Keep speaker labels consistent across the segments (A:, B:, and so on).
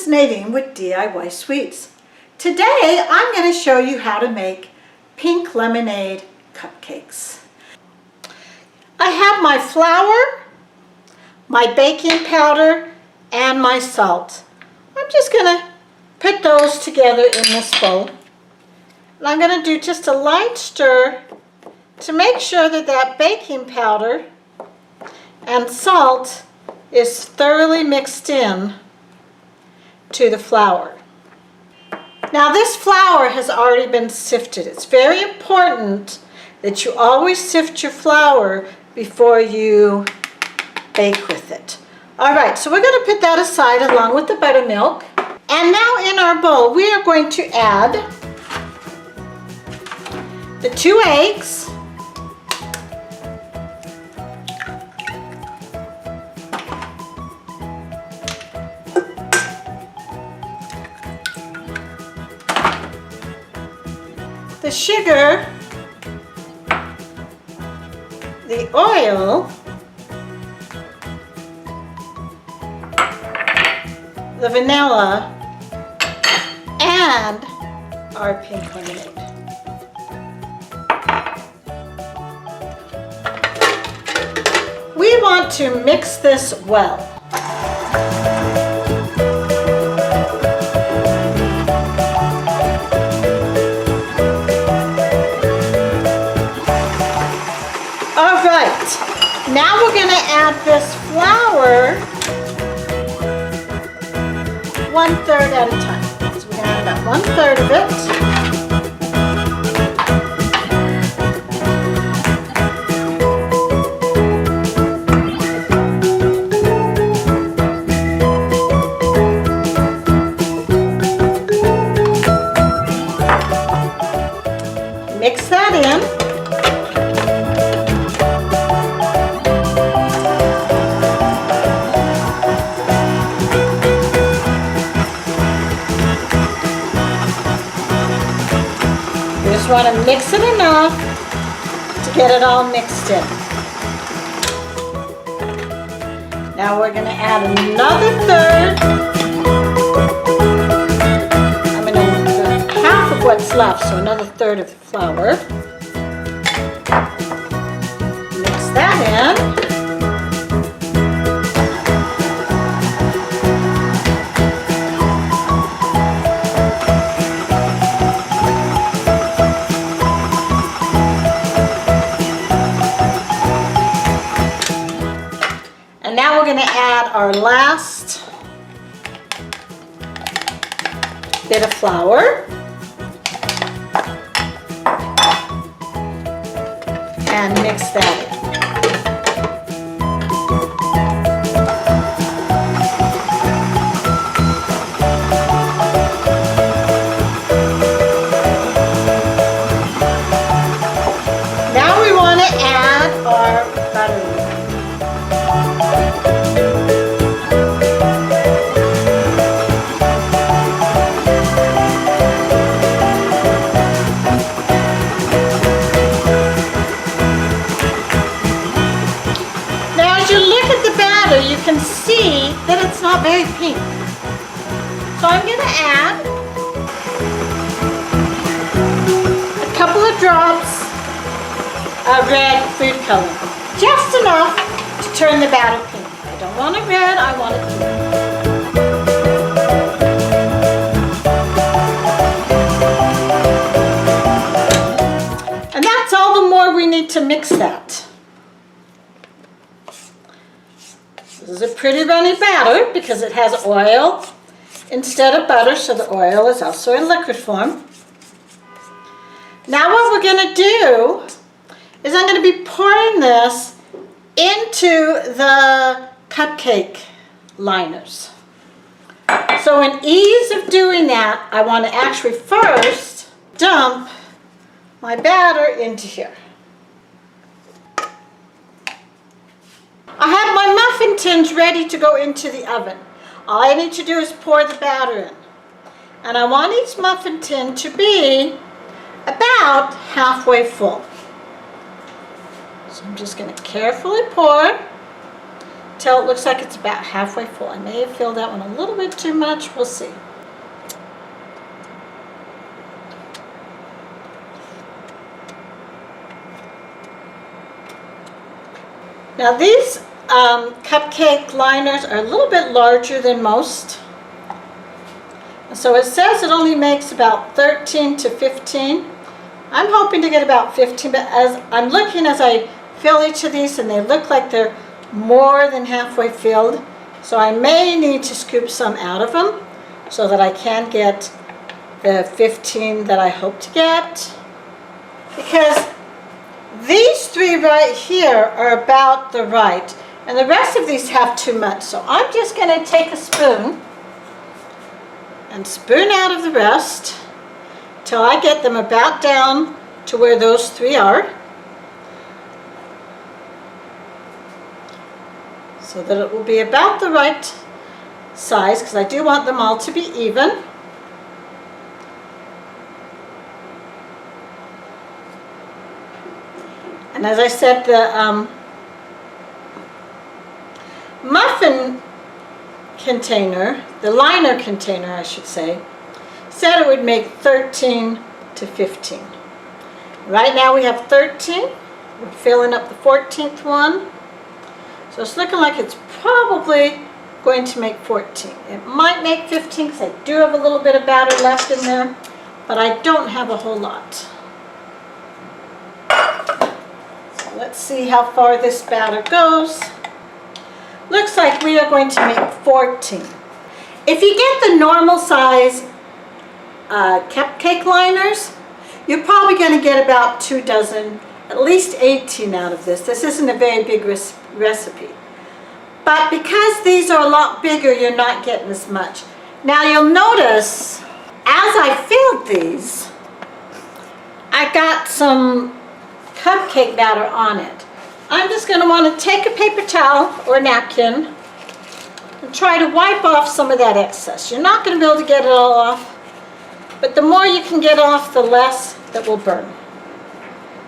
A: is Nadine with DIY Sweets. Today I'm going to show you how to make pink lemonade cupcakes. I have my flour, my baking powder, and my salt. I'm just going to put those together in this bowl. And I'm going to do just a light stir to make sure that that baking powder and salt is thoroughly mixed in to the flour. Now this flour has already been sifted. It's very important that you always sift your flour before you bake with it. Alright, so we're going to put that aside along with the buttermilk. And now in our bowl we are going to add the 2 eggs, the sugar, the oil, the vanilla, and our pink lemonade. We want to mix this well. Now we're going to add this flour 1/3 at a time. So we're going to add about 1/3 of it. Mix that in. Just want to mix it enough to get it all mixed in. Now we're going to add another 1/3. I'm going to do half of what's left, so another 1/3 of the flour. Mix that in. Now we're going to add our last bit of flour and mix that in. Now we want to add our buttermilk. You can see that it's not very pink. So I'm going to add a couple of drops of red food color. Just enough to turn the batter pink. I don't want it red, I want it pink. And that's all the more we need to mix that. This is a pretty runny batter because it has oil instead of butter, so the oil is also in liquid form. Now what we're going to do is I'm going to be pouring this into the cupcake liners. So in ease of doing that, I want to actually first dump my batter into here. I have my muffin tins ready to go into the oven. All I need to do is pour the batter in. And I want each muffin tin to be about halfway full. So I'm just going to carefully pour tell it looks like it's about halfway full. I may have filled that one a little bit too much. We'll see. Now these cupcake liners are a little bit larger than most. So it says it only makes about 13 to 15. I'm hoping to get about 15, but as I'm looking as I fill each of these, and they look like they're more than halfway filled, so I may need to scoop some out of them so that I can get the 15 that I hope to get, because these three right here are about the right, and the rest of these have too much. So I'm just going to take a spoon and spoon out of the rest till I get them about down to where those three are, so that it will be about the right size, because I do want them all to be even. And as I said, the muffin container, the liner container I should say, said it would make 13 to 15. Right now we have 13. We're filling up the 14th one. So it's looking like it's probably going to make 14. It might make 15 because I do have a little bit of batter left in there, but I don't have a whole lot. Let's see how far this batter goes. Looks like we are going to make 14. If you get the normal size cupcake liners, you're probably going to get about 2 dozen, at least 18 out of this. This isn't a very big recipe. But because these are a lot bigger, you're not getting as much. Now you'll notice, as I filled these, I got some cupcake batter on it. I'm just going to want to take a paper towel or a napkin and try to wipe off some of that excess. You're not going to be able to get it all off, but the more you can get off, the less that will burn.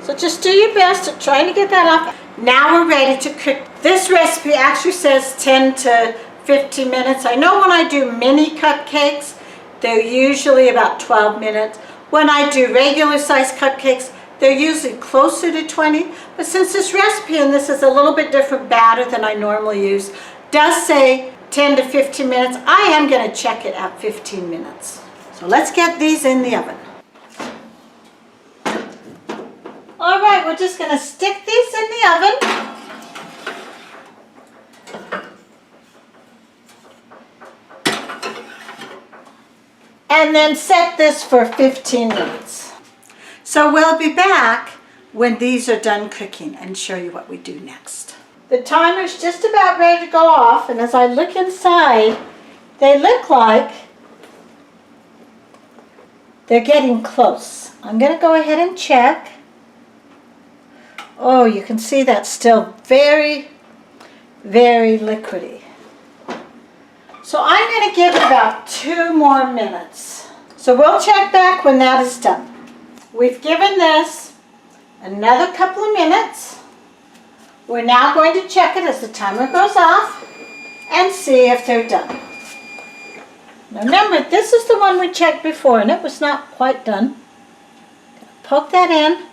A: So just do your best at trying to get that off. Now we're ready to cook. This recipe actually says 10 to 15 minutes. I know when I do mini cupcakes, they're usually about 12 minutes. When I do regular size cupcakes, they're usually closer to 20, but since this recipe, and this is a little bit different batter than I normally use, does say 10 to 15 minutes, I am going to check it at 15 minutes. So let's get these in the oven. All right, we're just going to stick these in the oven. And then set this for 15 minutes. So we'll be back when these are done cooking and show you what we do next. The timer's just about ready to go off, and as I look inside, they look like they're getting close. I'm going to go ahead and check. Oh, you can see that's still very, very liquidy. So I'm going to give it about 2 more minutes. So we'll check back when that is done. We've given this another couple of minutes. We're now going to check it as the timer goes off and see if they're done. Now remember, this is the one we checked before and it was not quite done. Poke that in.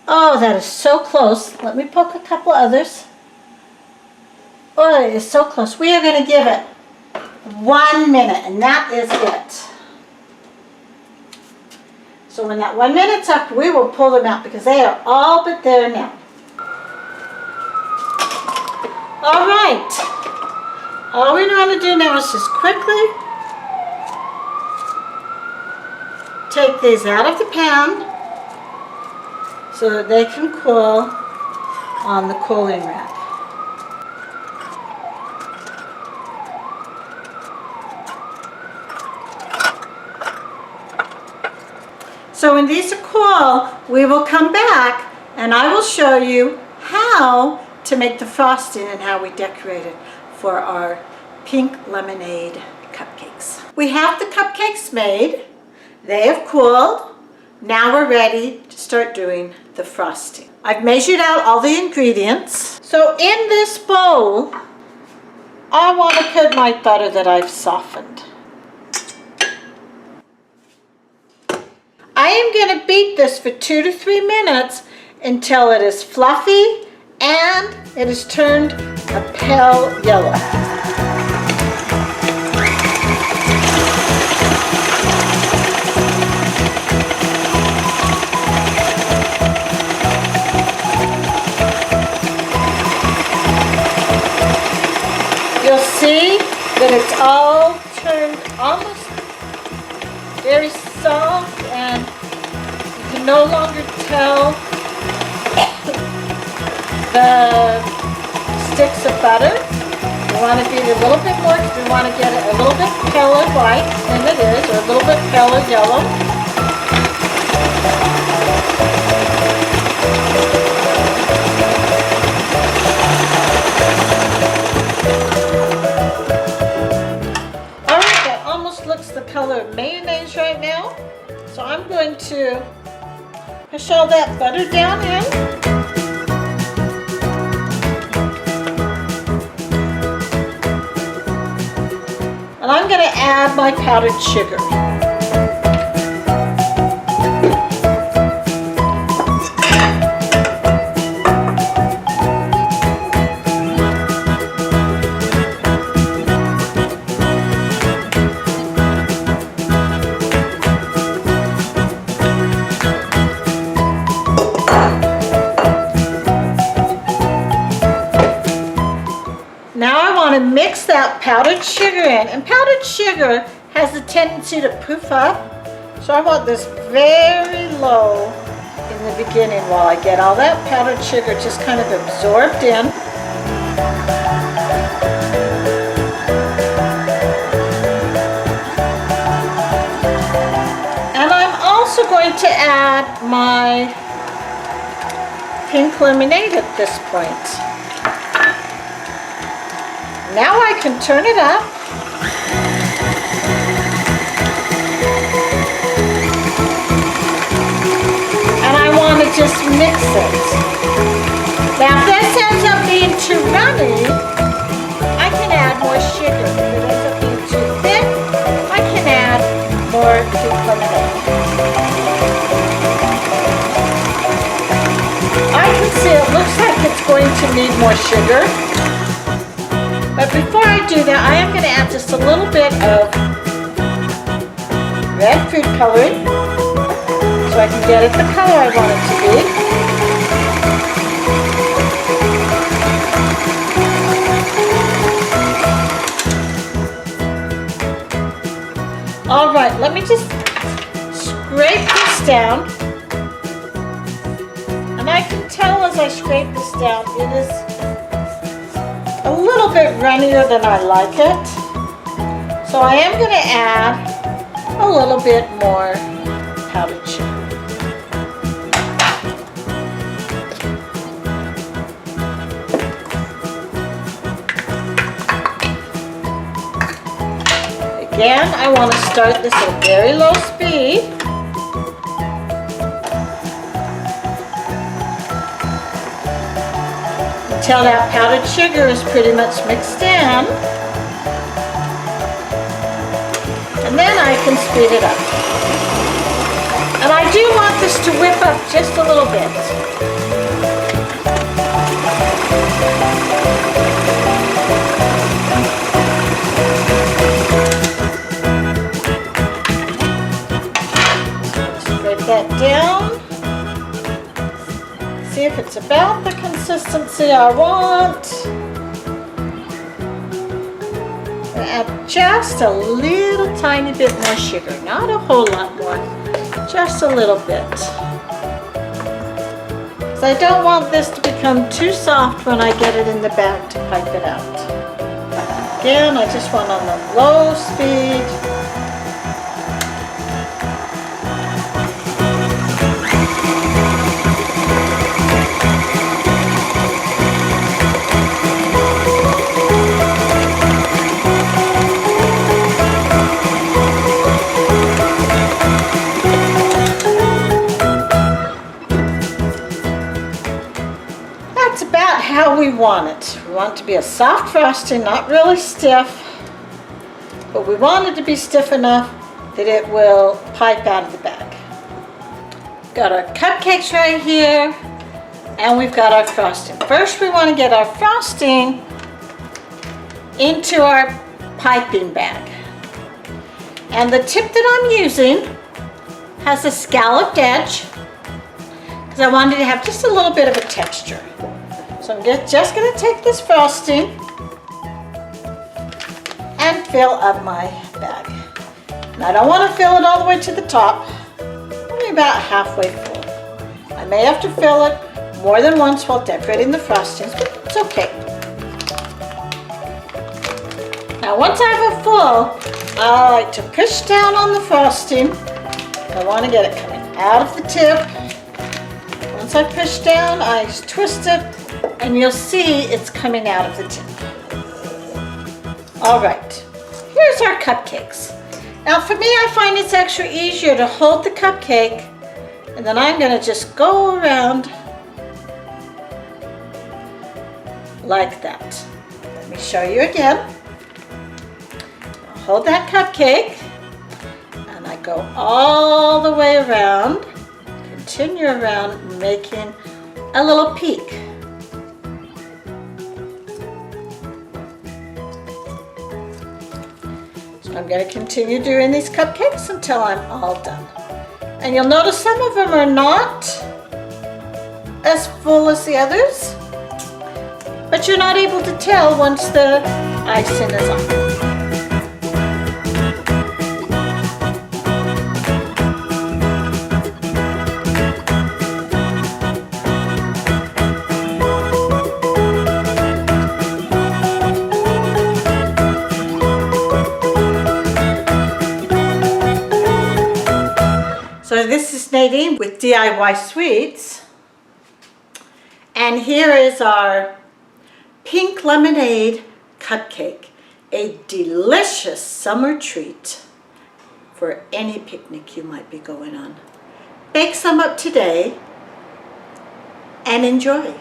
A: Oh, that is so close. Let me poke a couple others. Oh, it is so close. We are going to give it 1 minute, and that is it. So when that 1 minute's up, we will pull them out because they are all but there now. All right. All we know how to do now is just quickly take these out of the pan so that they can cool on the cooling rack. So when these are cool, we will come back and I will show you how to make the frosting and how we decorate it for our Pink Lemonade Cupcakes. We have the cupcakes made. They have cooled. Now we're ready to start doing the frosting. I've measured out all the ingredients. So in this bowl, I want to put my butter that I've softened. I am going to beat this for 2 to 3 minutes until it is fluffy and it is turned a pale yellow. You'll see that it's all turned almost very soft, and you can no longer tell the sticks of butter. You want to beat it a little bit more because we want to get it a little bit paler white than it is, or a little bit paler yellow. The color of mayonnaise right now. So I'm going to push all that butter down in. And I'm going to add my powdered sugar. To mix that powdered sugar in, and powdered sugar has a tendency to poof up, so I want this very low in the beginning while I get all that powdered sugar just kind of absorbed in. And I'm also going to add my pink lemonade at this point. Now I can turn it up. And I want to just mix it. Now if this ends up being too runny, I can add more sugar. If it ends up being too thick, I can add more pink lemonade. I can see it looks like it's going to need more sugar. But before I do that, I am going to add just a little bit of red food coloring so I can get it the color I want it to be. All right, let me just scrape this down. And I can tell as I scrape this down, it is a little bit runnier than I like it. So I am going to add a little bit more powdered sugar. Again, I want to start this at a very low speed. Until that powdered sugar is pretty much mixed in. And then I can speed it up. And I do want this to whip up just a little bit. Scrape that down. See if it's about the consistency I want. Add just a little tiny bit more sugar, not a whole lot more, just a little bit. So I don't want this to become too soft when I get it in the bag to pipe it out. Again, I just want on the low speed. That's about how we want it. We want it to be a soft frosting, not really stiff, but we want it to be stiff enough that it will pipe out of the bag. Got our cupcakes right here, and we've got our frosting. First, we want to get our frosting into our piping bag. And the tip that I'm using has a scalloped edge because I wanted to have just a little bit of a texture. So I'm just going to take this frosting and fill up my bag. And I don't want to fill it all the way to the top, only about halfway full. I may have to fill it more than once while decorating the frostings, but it's okay. Now once I have it full, I like to push down on the frosting. I want to get it coming out of the tip. Once I push down, I twist it, and you'll see it's coming out of the tip. All right, here's our cupcakes. Now for me, I find it's extra easier to hold the cupcake, and then I'm going to just go around like that. Let me show you again. I'll hold that cupcake, and I go all the way around, continue around, making a little peak. So I'm going to continue doing these cupcakes until I'm all done. And you'll notice some of them are not as full as the others, but you're not able to tell once the icing is on. So this is Nadine with DIY Sweets, and here is our Pink Lemonade Cupcake, a delicious summer treat for any picnic you might be going on. Bake some up today and enjoy.